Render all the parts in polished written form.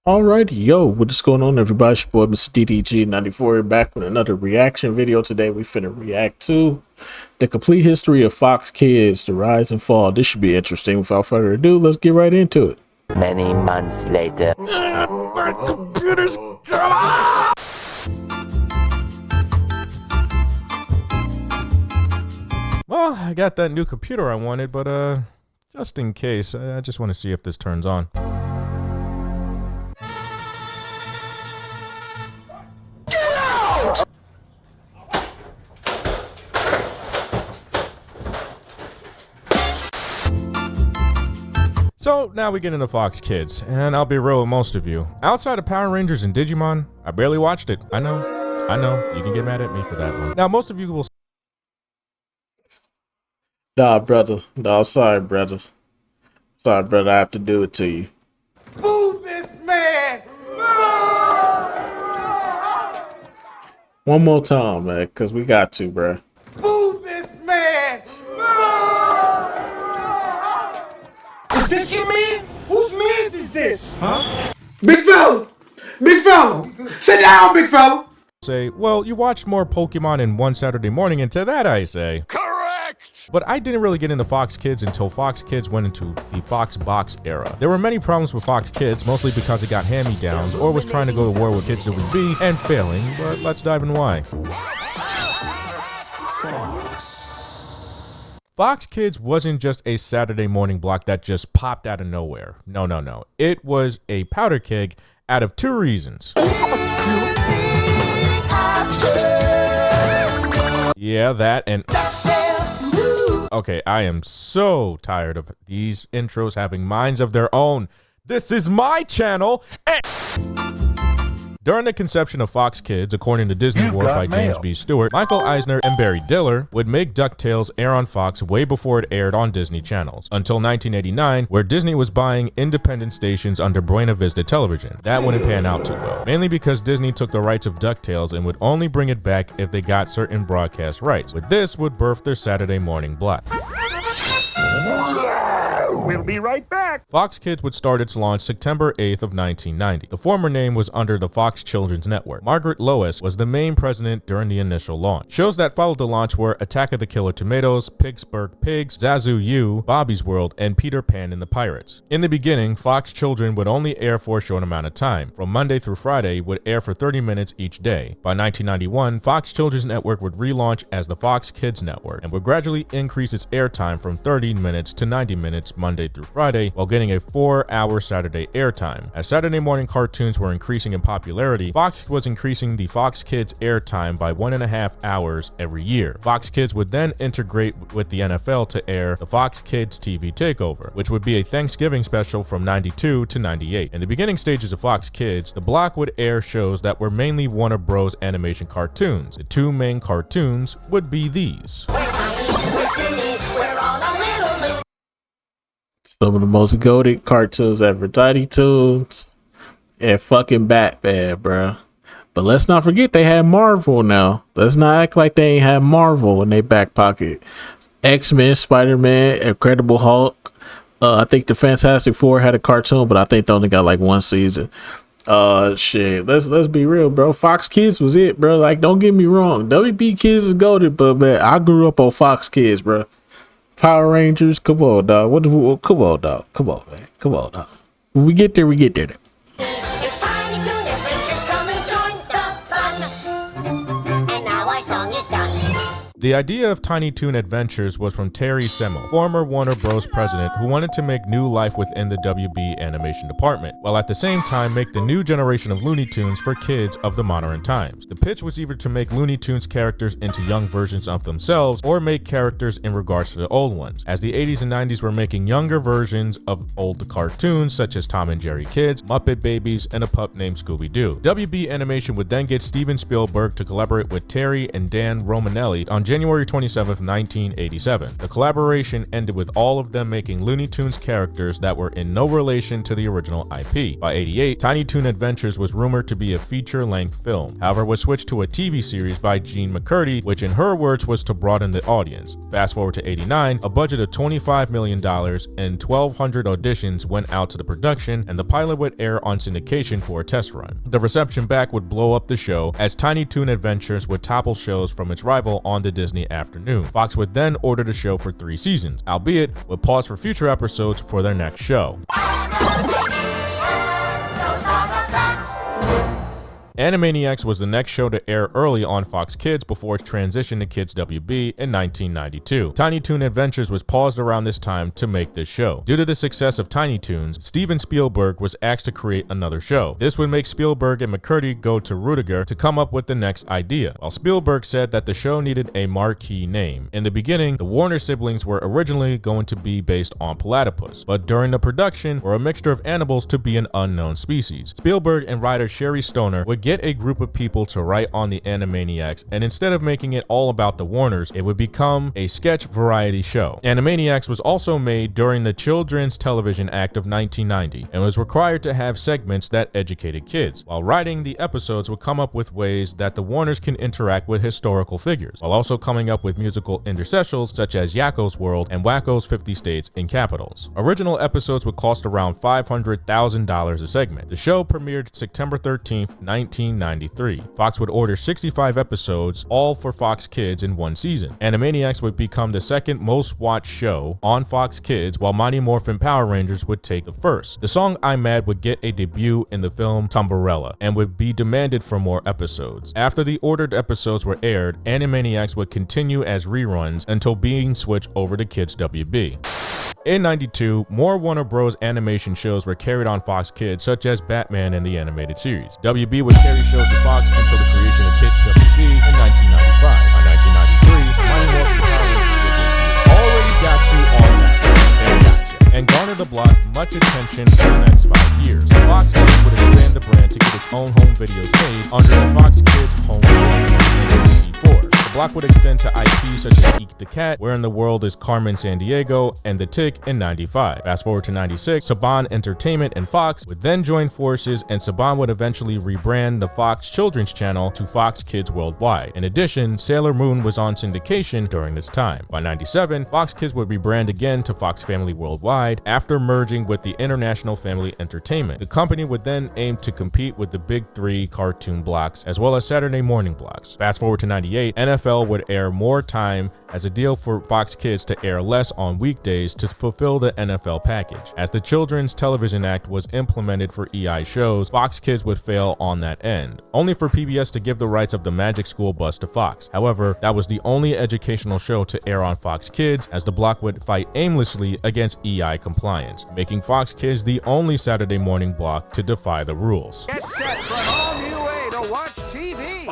Alrighty, yo, what is going on, everybody? It's your boy, Mr. DDG94, back with another reaction video. Today, we finna react to the complete history of Fox Kids, the rise and fall. This should be interesting. Without further ado, let's get right into it. Many months later. My computer's Well, I got that new computer I wanted, but just in case, I just want to see if this turns on. So now we get into Fox Kids, and I'll be real with most of you. Outside of Power Rangers and Digimon, I barely watched it. I know, you can get mad at me for that one. Now most of you will. Nah, brother. No, sorry, brother. Sorry, brother. I have to do it to you. Move this man! One more time, man, because we got to, bro. Move this man! Is this your man? Whose man is this? Huh? Big fella! Big fella! Sit down, big fella! Say, well, you watched more Pokemon in one Saturday morning, and to that I say, Correct! but I didn't really get into Fox Kids until Fox Kids went into the Fox Box era. There were many problems with Fox Kids, mostly because it got hand-me-downs or was trying to go to war with Kids WB and failing, but let's dive in why. Fox Kids wasn't just a Saturday morning block that just popped out of nowhere. No. It was a powder keg out of two reasons. Yeah, that and... Okay, I am so tired of these intros having minds of their own. This is my channel. During the conception of Fox Kids, according to Disney World by James B. Stewart, Michael Eisner and Barry Diller would make DuckTales air on Fox way before it aired on Disney channels, until 1989, where Disney was buying independent stations under Buena Vista Television. That wouldn't pan out too well, mainly because Disney took the rights of DuckTales and would only bring it back if they got certain broadcast rights. With this would birth their Saturday morning block. We'll be right back. Fox Kids would start its launch September 8th of 1990. The former name was under the Fox Children's Network. Margaret Lois was the main president during the initial launch. Shows that followed the launch were Attack of the Killer Tomatoes, Pittsburgh Pigs, Zazu U, Bobby's World, and Peter Pan and the Pirates. In the beginning, Fox Children would only air for a short amount of time. From Monday through Friday, would air for 30 minutes each day. By 1991, Fox Children's Network would relaunch as the Fox Kids Network and would gradually increase its airtime from 30 minutes to 90 minutes Monday through Friday, while getting a 4-hour Saturday airtime. As Saturday morning cartoons were increasing in popularity, Fox was increasing the Fox Kids airtime by 1.5 hours every year. Fox Kids would then integrate with the NFL to air the Fox Kids TV Takeover, which would be a Thanksgiving special from 92 to 98. In the beginning stages of Fox Kids, the block would air shows that were mainly Warner Bros. Animation cartoons. The two main cartoons would be these. Some of the most goated cartoons ever. Tiny Toons and fucking Batman, bro. But let's not forget they had Marvel now. Let's not act like they ain't had Marvel in their back pocket. X-Men, Spider-Man, Incredible Hulk. I think the Fantastic Four had a cartoon, but I think they only got like one season. Shit. Let's be real, bro. Fox Kids was it, bro. Like, don't get me wrong. WB Kids is goated, but man, I grew up on Fox Kids, bro. Power Rangers, come on, dog. Come on, dog. Come on, man. Come on, dog. When we get there, we get there. It's Tiny Toon Adventures, come and join the fun. And now our song is done. The idea of Tiny Toon Adventures was from Terry Semel, former Warner Bros. President, who wanted to make new life within the WB animation department, while at the same time make the new generation of Looney Tunes for kids of the modern times. The pitch was either to make Looney Tunes characters into young versions of themselves, or make characters in regards to the old ones, as the 80s and 90s were making younger versions of old cartoons such as Tom and Jerry Kids, Muppet Babies, and a pup named Scooby-Doo. WB Animation would then get Steven Spielberg to collaborate with Terry and Dan Romanelli on January 27th, 1987. The collaboration ended with all of them making Looney Tunes characters that were in no relation to the original IP. By 88, Tiny Toon Adventures was rumored to be a feature-length film. However, it was switched to a TV series by Jean McCurdy, which in her words was to broaden the audience. Fast forward to 89, a budget of $25 million and 1,200 auditions went out to the production, and the pilot would air on syndication for a test run. The reception back would blow up the show, as Tiny Toon Adventures would topple shows from its rival on the Disney Afternoon. Fox would then order the show for 3 seasons, albeit would pause for future episodes for their next show. Animaniacs was the next show to air early on Fox Kids before its transition to Kids WB in 1992. Tiny Toon Adventures was paused around this time to make this show. Due to the success of Tiny Toons, Steven Spielberg was asked to create another show. This would make Spielberg and McCurdy go to Rudiger to come up with the next idea, while Spielberg said that the show needed a marquee name. In the beginning, the Warner siblings were originally going to be based on platypus, but during the production were a mixture of animals to be an unknown species. Spielberg and writer Sherry Stoner would get a group of people to write on the Animaniacs, and instead of making it all about the Warners, it would become a sketch variety show. Animaniacs was also made during the Children's Television Act of 1990 and was required to have segments that educated kids. While writing the episodes would come up with ways that the Warners can interact with historical figures, while also coming up with musical interstitials such as Yakko's World and Wacko's 50 States and Capitals. Original episodes would cost around $500,000 a segment. The show premiered September 13th, 1993. Fox would order 65 episodes, all for Fox Kids in one season. Animaniacs would become the second most watched show on Fox Kids, while Mighty Morphin Power Rangers would take the first. The song I'm Mad would get a debut in the film Tumbarella and would be demanded for more episodes. After the ordered episodes were aired, Animaniacs would continue as reruns until being switched over to Kids WB. In 92, more Warner Bros. Animation shows were carried on Fox Kids, such as Batman and the Animated Series. WB would carry shows to Fox until the creation of Kids WB in 1995. By 1993, Mighty Morphin Power Rangers would debut. Already got you on that, and gotcha, and garnered the block much attention for the next 5 years. Fox Kids would expand the brand to get its own home videos made under the Fox Kids home video in 1994. The block would extend to IP such as Eek the Cat, Where in the World is Carmen Sandiego, and The Tick in 95. Fast forward to 96, Saban Entertainment and Fox would then join forces, and Saban would eventually rebrand the Fox Children's Channel to Fox Kids Worldwide. In addition, Sailor Moon was on syndication during this time. By 97, Fox Kids would rebrand again to Fox Family Worldwide after merging with the International Family Entertainment. The company would then aim to compete with the Big Three cartoon blocks as well as Saturday morning blocks. Fast forward to 98, NFL would air more time as a deal for Fox Kids to air less on weekdays to fulfill the NFL package. As the Children's Television Act was implemented for EI shows, Fox Kids would fail on that end, only for PBS to give the rights of the Magic School Bus to Fox. However, that was the only educational show to air on Fox Kids, as the block would fight aimlessly against EI compliance, making Fox Kids the only Saturday morning block to defy the rules. Get set for an all-new way to watch TV.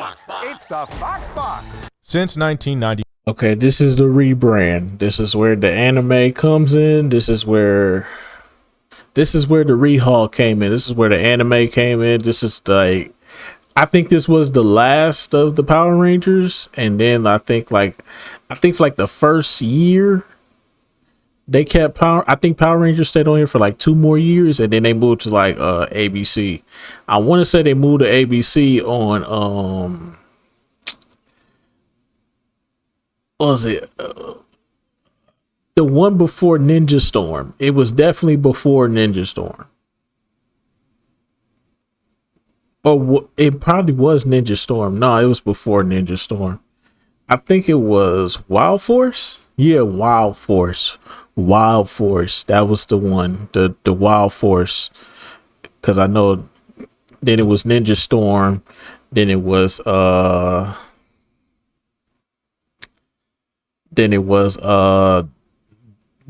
It's the Fox Box. Since 1990, Okay, this is the rebrand. This is where the anime comes in. This is where the rehaul came in. This is where the anime came in. This is like, I think this was the last of the Power Rangers, and then I think for like the first year they kept Power. I think Power Rangers stayed on here for like 2 more years, and then they moved to like ABC. I want to say they moved to ABC on was it the one before Ninja Storm? It was definitely before Ninja Storm. Or it probably was Ninja Storm. No, it was before Ninja Storm. I think it was Wild Force. Yeah, Wild Force. Wild Force. That was the one. The Wild Force. Because I know then it was Ninja Storm. Then it was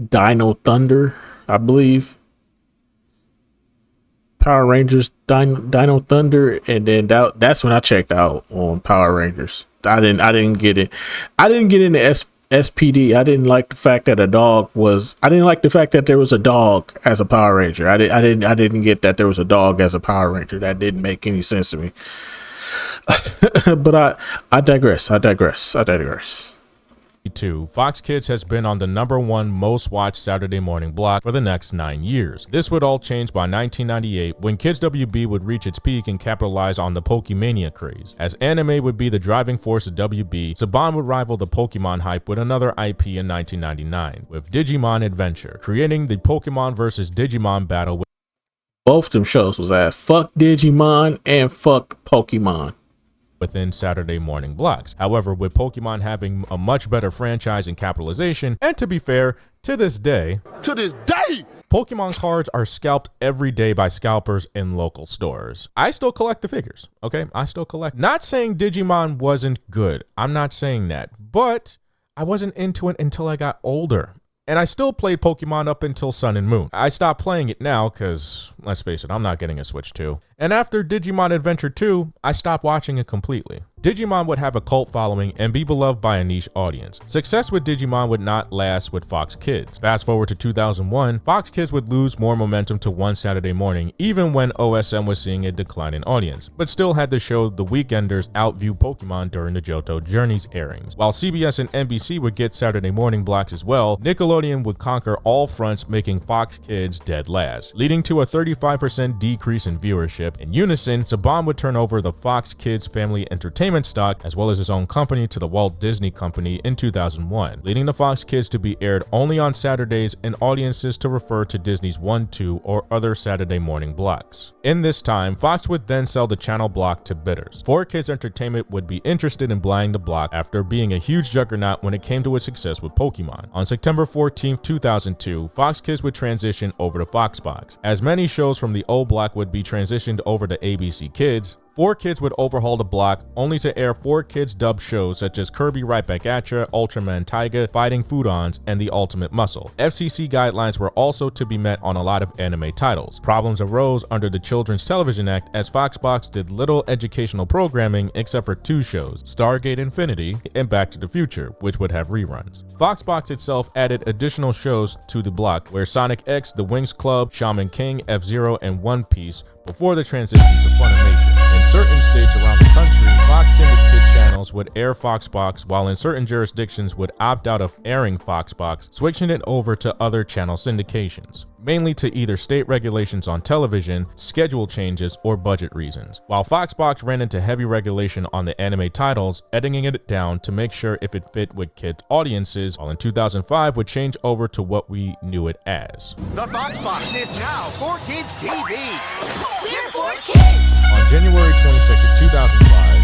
Dino Thunder, I believe. Power Rangers Dino Thunder, and then that's when I checked out on Power Rangers. I didn't get it. I didn't get into SPD. I didn't like the fact that I didn't like the fact that there was a dog as a Power Ranger. I didn't get that there was a dog as a Power Ranger. That didn't make any sense to me. But I digress. Fox Kids has been on the #1 most watched Saturday morning block for the next 9 years. This would all change by 1998 when Kids WB would reach its peak and capitalize on the Pokemania craze. As anime would be the driving force of WB, Saban would rival the Pokemon hype with another IP in 1999 with Digimon Adventure, creating the Pokemon vs. Digimon battle. Both them shows was ass. Fuck Digimon and fuck Pokemon. Within Saturday morning blocks. However, with Pokemon having a much better franchise and capitalization, and to be fair, to this day, Pokemon cards are scalped every day by scalpers in local stores. I still collect the figures, okay? I still collect. Not saying Digimon wasn't good. I'm not saying that. But I wasn't into it until I got older. And I still played Pokemon up until Sun and Moon. I stopped playing it now because, let's face it, I'm not getting a Switch 2. And after Digimon Adventure 2, I stopped watching it completely. Digimon would have a cult following and be beloved by a niche audience. Success with Digimon would not last with Fox Kids. Fast forward to 2001, Fox Kids would lose more momentum to one Saturday morning, even when OSM was seeing a decline in audience, but still had to show The Weekenders outview Pokemon during the Johto Journeys airings. While CBS and NBC would get Saturday morning blocks as well, Nickelodeon would conquer all fronts, making Fox Kids dead last, leading to a 35% decrease in viewership. In unison, Saban would turn over the Fox Kids Family Entertainment stock as well as his own company to the Walt Disney Company in 2001, leading the Fox Kids to be aired only on Saturdays and audiences to refer to Disney's 1, 2, or other Saturday morning blocks. In this time, Fox would then sell the channel block to bidders. 4Kids Entertainment would be interested in buying the block after being a huge juggernaut when it came to its success with Pokemon. On September 14, 2002, Fox Kids would transition over to Foxbox. As many shows from the old block would be transitioned over to ABC Kids, 4Kids would overhaul the block only to air 4Kids dubbed shows such as Kirby Right Back At Ya, Ultraman Taiga, Fighting Foodons, and The Ultimate Muscle. FCC guidelines were also to be met on a lot of anime titles. Problems arose under the Children's Television Act as Foxbox did little educational programming except for 2 shows, Stargate Infinity and Back to the Future, which would have reruns. Foxbox itself added additional shows to the block where Sonic X, The Winx Club, Shaman King, F-Zero, and One Piece before the transition to Funimation. In certain states around the country, Fox Syndicate channels would air Foxbox, while in certain jurisdictions would opt out of airing Foxbox, switching it over to other channel syndications, mainly to either state regulations on television, schedule changes, or budget reasons. While Foxbox ran into heavy regulation on the anime titles, editing it down to make sure if it fit with kid audiences, while in 2005 would change over to what we knew it as. The Foxbox is now 4Kids TV. We're 4Kids. On January 22nd, 2005,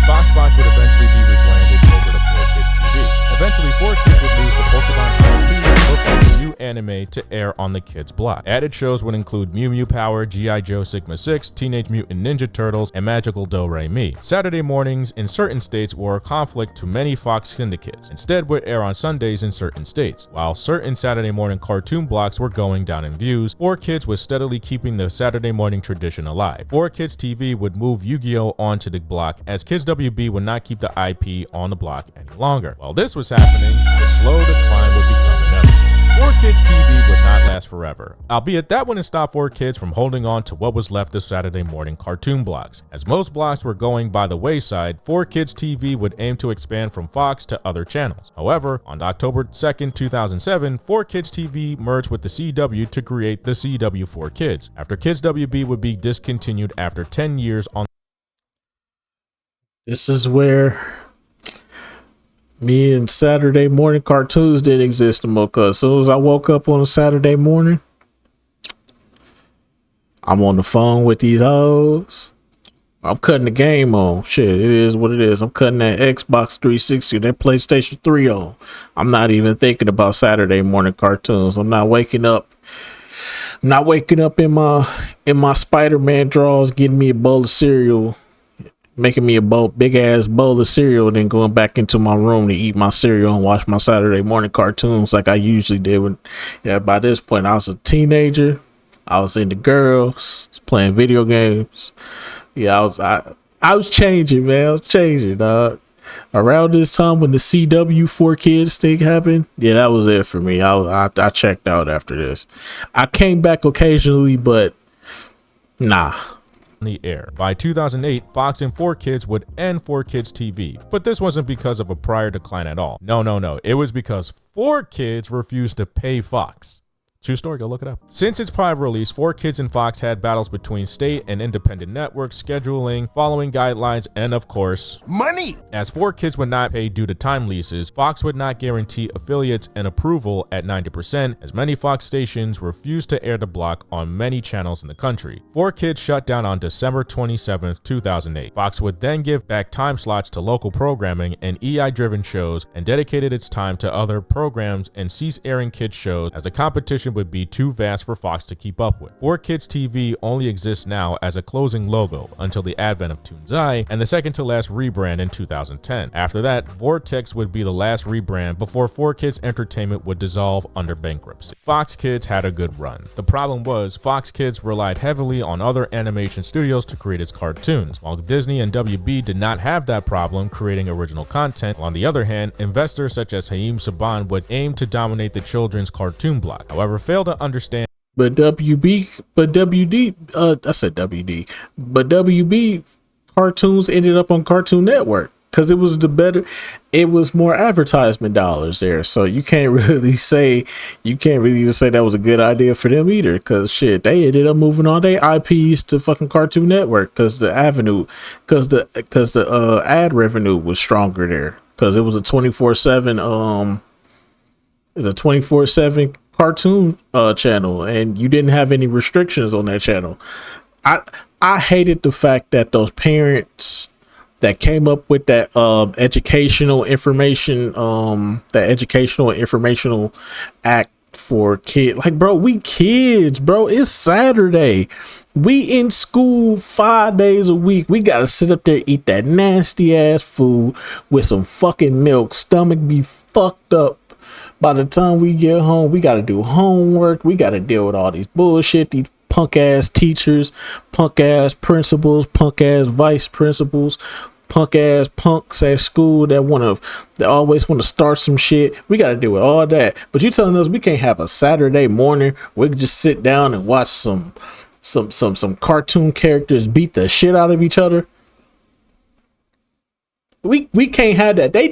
Foxbox would eventually be rebranded over to 4Kids TV. Eventually, 4Kids would lose the Pokemon IP and look like a new anime to air on the kids block. Added shows would include Mew Mew Power, G.I. Joe Sigma 6, Teenage Mutant Ninja Turtles, and Magical Do-Re-Mi. Saturday mornings in certain states were a conflict to many Fox syndicates. Instead, would air on Sundays in certain states. While certain Saturday morning cartoon blocks were going down in views, 4Kids was steadily keeping the Saturday morning tradition alive. 4Kids TV would move Yu-Gi-Oh! Onto the block as Kids WB would not keep the IP on the block any longer. While this was happening, the slow decline would become inevitable. 4Kids TV would not last forever, albeit that wouldn't stop 4Kids from holding on to what was left of Saturday morning cartoon blocks. As most blocks were going by the wayside, 4Kids TV would aim to expand from Fox to other channels. However, on October 2nd, 2007, 4Kids TV merged with the CW to create the CW 4Kids, after Kids WB would be discontinued after 10 years on. This is where me and Saturday morning cartoons didn't exist anymore, because as soon as I woke up on a Saturday morning, I'm on the phone with these hoes. I'm cutting the game on. Shit, it is what it is. I'm cutting that Xbox 360, that PlayStation 3 on. I'm not even thinking about Saturday morning cartoons. I'm not waking up. I'm not waking up in my Spider-Man drawers, getting me a bowl of cereal, making me a big ass bowl of cereal, and then going back into my room to eat my cereal and watch my Saturday morning cartoons like I usually did. By this point, I was a teenager. I was into girls, was playing video games. Yeah, I was changing, man. I was changing, dog. Around this time when the CW 4Kids thing happened, yeah, that was it for me. I checked out after this. I came back occasionally, but nah. the air. By 2008, Fox and 4Kids would end 4Kids TV, but this wasn't because of a prior decline at all. No. It was because 4Kids refused to pay Fox. True story, go look it up. Since its prior release, 4Kids and Fox had battles between state and independent networks, scheduling, following guidelines, and of course, Money! as 4Kids would not pay due to time leases, Fox would not guarantee affiliates and approval at 90%, as many Fox stations refused to air the block on many channels in the country. 4Kids shut down on December 27, 2008. Fox would then give back time slots to local programming and EI-driven shows and dedicated its time to other programs and ceased airing kids shows as the competition would be too vast for Fox to keep up with. 4Kids TV only exists now as a closing logo until the advent of Toonzai and the second to last rebrand in 2010. After that, Vortex would be the last rebrand before 4Kids Entertainment would dissolve under bankruptcy. Fox Kids had a good run. The problem was Fox Kids relied heavily on other animation studios to create its cartoons, while Disney and WB did not have that problem creating original content. On the other hand, investors such as Haim Saban would aim to dominate the children's cartoon block. However, fail to understand But WD cartoons ended up on Cartoon Network because it was it was more advertisement dollars there. So you can't really even say that was a good idea for them either, because shit, they ended up moving all their IPs to fucking Cartoon Network because the ad revenue was stronger there, because it was a 24/7 cartoon channel, and you didn't have any restrictions on that channel. I hated the fact that those parents that came up with that educational informational act for kids, like, bro, we kids, bro, it's Saturday, we in school 5 days a week, we gotta sit up there, eat that nasty ass food with some fucking milk, stomach be fucked up. By the time we get home, we got to do homework. We got to deal with all these bullshit, these punk ass teachers, punk ass principals, punk ass vice principals, punk ass punks at school that always want to start some shit. We got to deal with all that. But you telling us we can't have a Saturday morning where we can just sit down and watch some cartoon characters beat the shit out of each other? We can't have that. They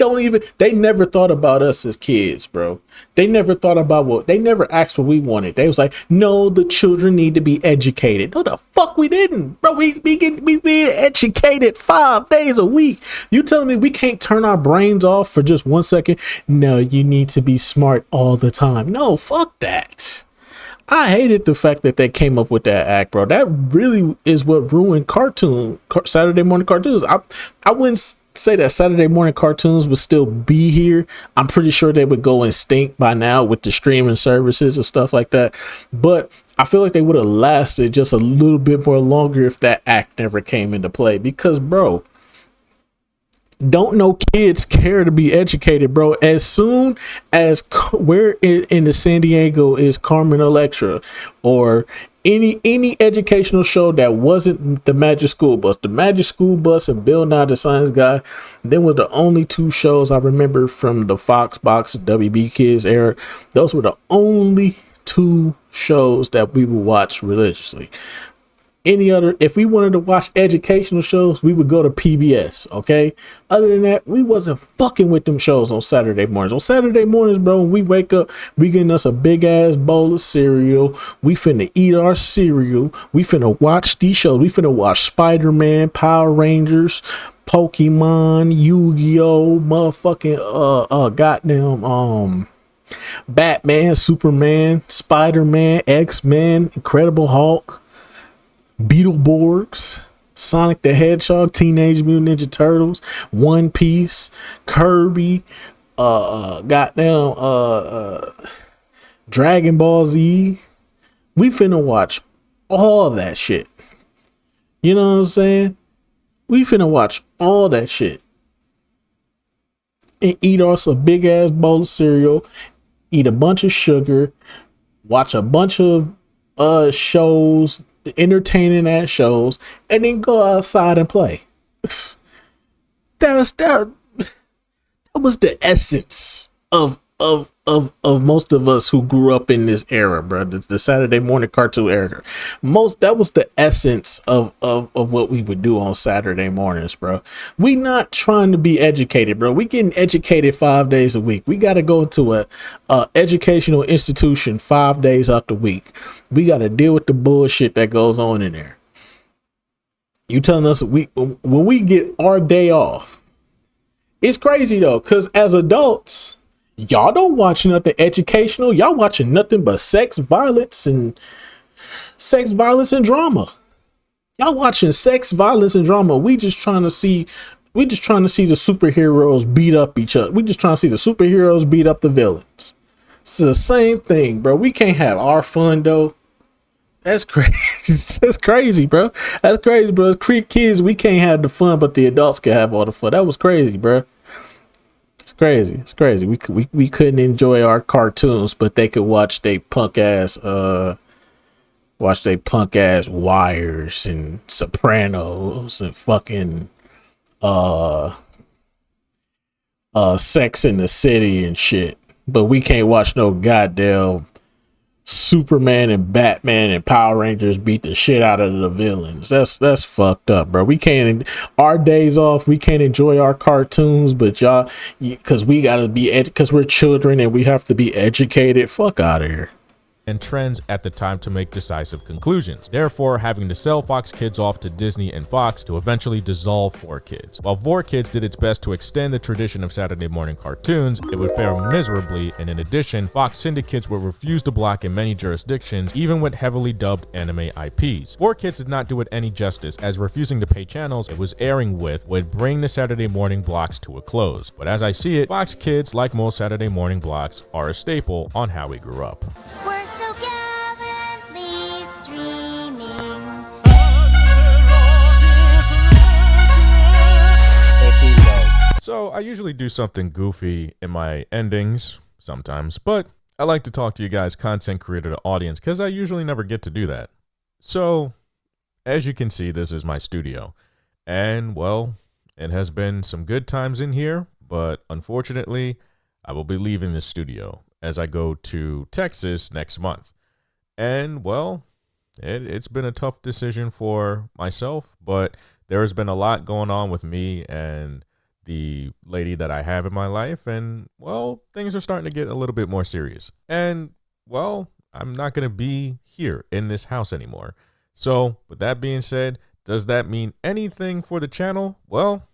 never thought about us as kids, bro. They never thought about they never asked what we wanted. They was like, no, the children need to be educated. No, the fuck we didn't, bro. We being educated 5 days a week. You telling me we can't turn our brains off for just 1 second? No, you need to be smart all the time. No, fuck that. I hated the fact that they came up with that act, bro. That really is what ruined Saturday morning cartoons. I wouldn't say that Saturday morning cartoons would still be here. I'm pretty sure they would go extinct by now with the streaming services and stuff like that. But I feel like they would have lasted just a little bit more longer if that act never came into play. Because, bro, don't no kids care to be educated, bro? As soon as where in the San Diego is Carmen Electra or any educational show that wasn't the Magic School Bus and Bill Nye the Science Guy, they were the only two shows I remember from the Fox Box WB Kids era. Those were the only two shows that we would watch religiously. If we wanted to watch educational shows, we would go to PBS, okay? Other than that, we wasn't fucking with them shows on Saturday mornings. On Saturday mornings, bro, when we wake up, we getting us a big ass bowl of cereal. We finna eat our cereal. We finna watch these shows. We finna watch Spider-Man, Power Rangers, Pokemon, Yu-Gi-Oh, motherfucking goddamn Batman, Superman, Spider-Man, X-Men, Incredible Hulk, Beetleborgs, Sonic the Hedgehog, Teenage Mutant Ninja Turtles, One Piece, Kirby, Dragon Ball Z. We finna watch all that shit. You know what I'm saying? We finna watch all that shit and eat us a big ass bowl of cereal, eat a bunch of sugar, watch a bunch of shows, entertaining ass shows, and then go outside and play. That was the essence of of most of us who grew up in this era, bro, the Saturday morning cartoon era. That was the essence of what we would do on Saturday mornings, bro. We not trying to be educated, bro. We getting educated 5 days a week. We got to go into a educational institution 5 days out the week. We got to deal with the bullshit that goes on in there. You telling us when we get our day off, it's crazy though, because as adults, y'all don't watch nothing educational. Y'all watching nothing but sex, violence, and drama. Y'all watching sex, violence, and drama. We just trying to see the superheroes beat up each other. We just trying to see the superheroes beat up the villains. It's the same thing, bro. We can't have our fun though. That's crazy. That's crazy, bro. That's crazy, bro. As kids, we can't have the fun, but the adults can have all the fun. That was crazy, bro. It's crazy. It's crazy. We couldn't enjoy our cartoons, but they could watch they punk ass Wires and Sopranos and fucking Sex in the City and shit. But we can't watch no goddamn Superman and Batman and Power Rangers beat the shit out of the villains. That's fucked up, bro. We can't, our days off, we can't enjoy our cartoons, but y'all, because we gotta be, because we're children and we have to be educated. Fuck out of here. And trends at the time to make decisive conclusions, therefore having to sell Fox Kids off to Disney and Fox to eventually dissolve 4Kids. While 4Kids did its best to extend the tradition of Saturday morning cartoons, it would fare miserably, and in addition, Fox syndicates would refuse to block in many jurisdictions, even with heavily dubbed anime IPs. 4Kids did not do it any justice, as refusing to pay channels it was airing with would bring the Saturday morning blocks to a close. But as I see it, Fox Kids, like most Saturday morning blocks, are a staple on how we grew up. We're so gallantly streaming. So I usually do something goofy in my endings sometimes, but I like to talk to you guys, content creator to audience, because I usually never get to do that. So as you can see, this is my studio, and well, it has been some good times in here, but unfortunately I will be leaving this studio as I go to Texas next month. And well, it's been a tough decision for myself, but there has been a lot going on with me and the lady that I have in my life, and well, things are starting to get a little bit more serious. And well, I'm not going to be here in this house anymore. So with that being said, does that mean anything for the channel? Well,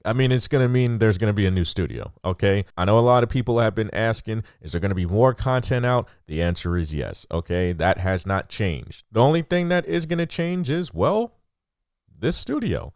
I mean, it's going to mean there's going to be a new studio, okay? I know a lot of people have been asking, is there going to be more content out? The answer is yes, okay? That has not changed. The only thing that is going to change is, well, this studio.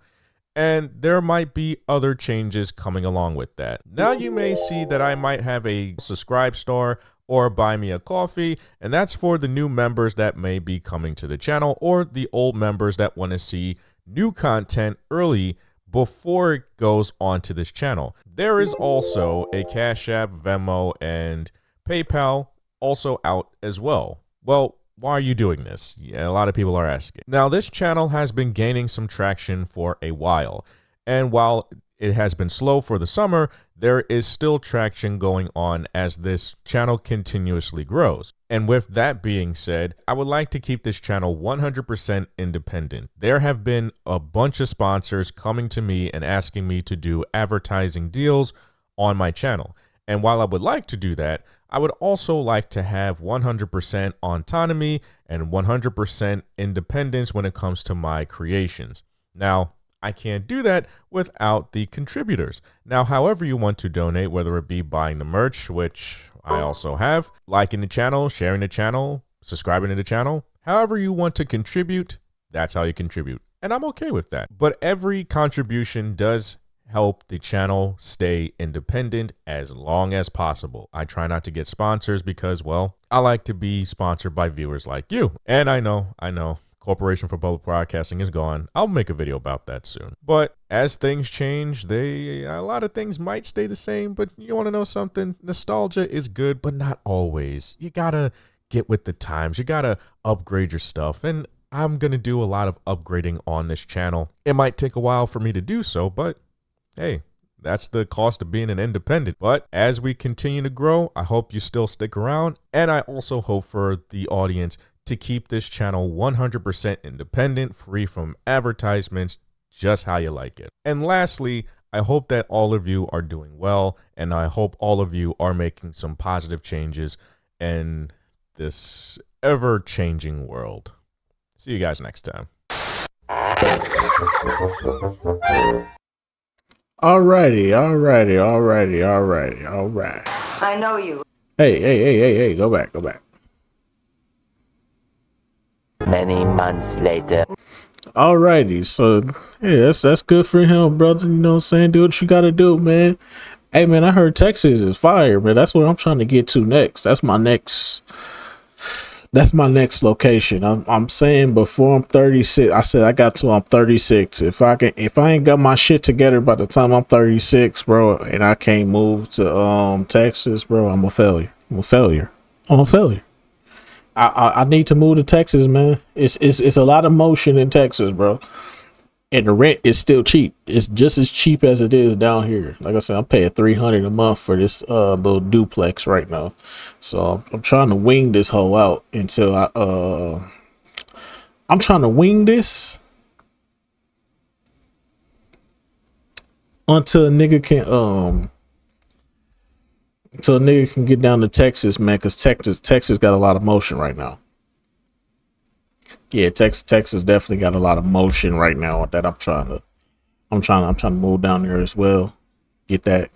And there might be other changes coming along with that. Now you may see that I might have a subscribe star or buy me a coffee, and that's for the new members that may be coming to the channel, or the old members that want to see new content early before it goes onto this channel. There is also a Cash App, Venmo, and PayPal also out as well. Well, why are you doing this? Yeah, a lot of people are asking. Now, this channel has been gaining some traction for a while, and while it has been slow for the summer, there is still traction going on as this channel continuously grows. And with that being said, I would like to keep this channel 100% independent. There have been a bunch of sponsors coming to me and asking me to do advertising deals on my channel. And while I would like to do that, I would also like to have 100% autonomy and 100% independence when it comes to my creations. Now, I can't do that without the contributors. Now, however you want to donate, whether it be buying the merch, which I also have, liking the channel, sharing the channel, subscribing to the channel, however you want to contribute, that's how you contribute. And I'm okay with that. But every contribution does help the channel stay independent as long as possible. I try not to get sponsors because, well, I like to be sponsored by viewers like you. And I know, Corporation for Public Broadcasting is gone. I'll make a video about that soon. But as things change, a lot of things might stay the same, but you want to know something? Nostalgia is good, but not always. You gotta get with the times. You gotta upgrade your stuff. And I'm gonna do a lot of upgrading on this channel. It might take a while for me to do so, but hey, That's the cost of being an independent. But as we continue to grow, I hope you still stick around. And I also hope for the audience to keep this channel 100% independent, free from advertisements, just how you like it. And lastly, I hope that all of you are doing well, and I hope all of you are making some positive changes in this ever-changing world. See you guys next time. Alrighty. I know you. Hey, go back. Many months later. Alrighty, so yeah, that's good for him, brother. You know what I'm saying? Do what you gotta do, man. Hey man, I heard Texas is fire, man. That's what I'm trying to get to next. That's my next location. I'm saying before I'm 36. I said I got to I'm 36. If I ain't got my shit together by the time I'm 36, bro, and I can't move to Texas, bro, I'm a failure. I need to move to Texas, man. It's a lot of motion in Texas, bro. And the rent is still cheap. It's just as cheap as it is down here. Like I said, I'm paying $300 a month for this little duplex right now. So I'm trying to wing this hoe out until I'm trying to wing this until a nigga can get down to Texas, man, because Texas got a lot of motion right now. Yeah, Texas definitely got a lot of motion right now that I'm trying to move down there as well. Get that,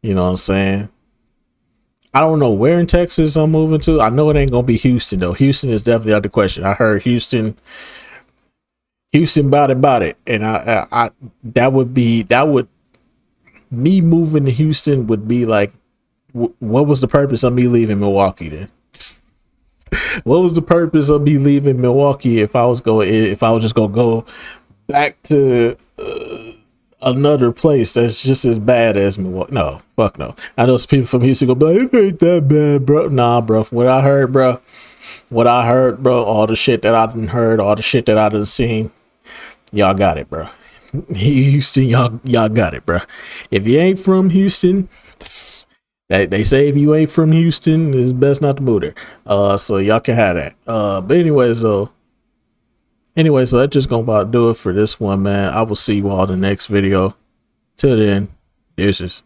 you know what I'm saying? I don't know where in Texas I'm moving to. I know it ain't gonna be Houston though. Houston is definitely out of the question. I heard Houston about it, and I me moving to Houston would be like, what was the purpose of me leaving Milwaukee then? What was the purpose of me leaving Milwaukee if I was just gonna go back to another place that's just as bad as Milwaukee? No, fuck no. I know some people from Houston go be like, it ain't that bad, bro. Nah, bro. From what I heard, bro, all the shit that I done heard, all the shit that I done seen, y'all got it, bro. Houston, y'all got it, bro. If you ain't from Houston, they say if you ain't from Houston, it's best not to move there. So y'all can have that. But anyways, so that's just gonna about do it for this one, man. I will see you all in the next video. Till then, deuces.